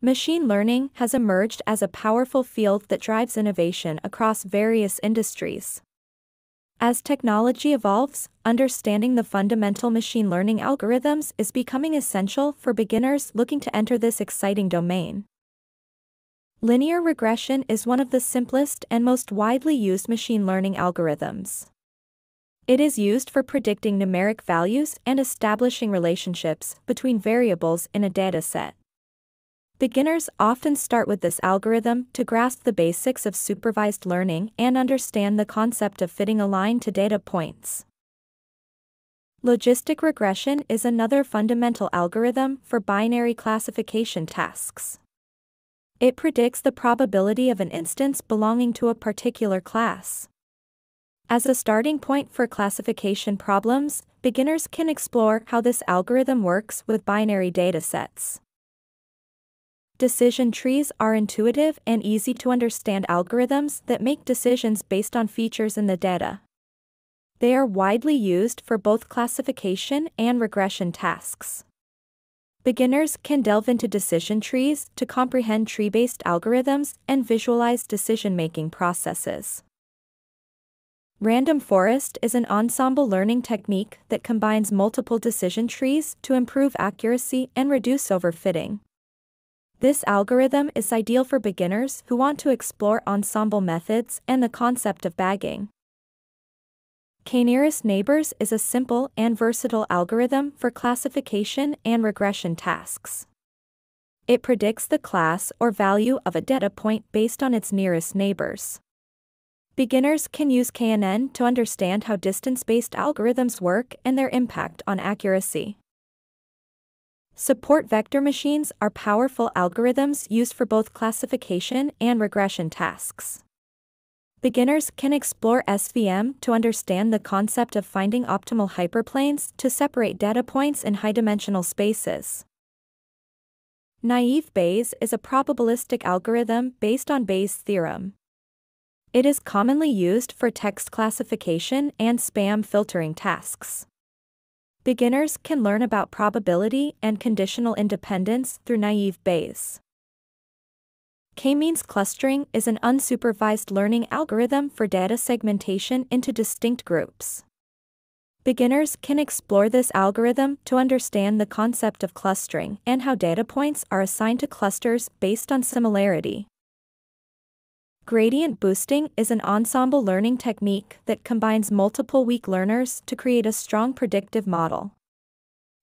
Machine learning has emerged as a powerful field that drives innovation across various industries. As technology evolves, understanding the fundamental machine learning algorithms is becoming essential for beginners looking to enter this exciting domain. Linear regression is one of the simplest and most widely used machine learning algorithms. It is used for predicting numeric values and establishing relationships between variables in a dataset. Beginners often start with this algorithm to grasp the basics of supervised learning and understand the concept of fitting a line to data points. Logistic regression is another fundamental algorithm for binary classification tasks. It predicts the probability of an instance belonging to a particular class. As a starting point for classification problems, beginners can explore how this algorithm works with binary datasets. Decision trees are intuitive and easy to understand algorithms that make decisions based on features in the data. They are widely used for both classification and regression tasks. Beginners can delve into decision trees to comprehend tree-based algorithms and visualize decision-making processes. Random forest is an ensemble learning technique that combines multiple decision trees to improve accuracy and reduce overfitting. This algorithm is ideal for beginners who want to explore ensemble methods and the concept of bagging. K-nearest neighbors is a simple and versatile algorithm for classification and regression tasks. It predicts the class or value of a data point based on its nearest neighbors. Beginners can use KNN to understand how distance-based algorithms work and their impact on accuracy. Support vector machines are powerful algorithms used for both classification and regression tasks. Beginners can explore SVM to understand the concept of finding optimal hyperplanes to separate data points in high-dimensional spaces. Naive Bayes is a probabilistic algorithm based on Bayes' theorem. It is commonly used for text classification and spam filtering tasks. Beginners can learn about probability and conditional independence through naive Bayes. Kmeans clustering is an unsupervised learning algorithm for data segmentation into distinct groups. Beginners can explore this algorithm to understand the concept of clustering and how data points are assigned to clusters based on similarity. Gradient boosting is an ensemble learning technique that combines multiple weak learners to create a strong predictive model.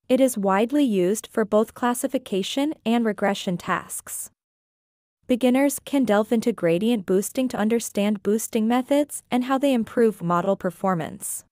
It is widely used for both classification and regression tasks. Beginners can delve into gradient boosting to understand boosting methods and how they improve model performance.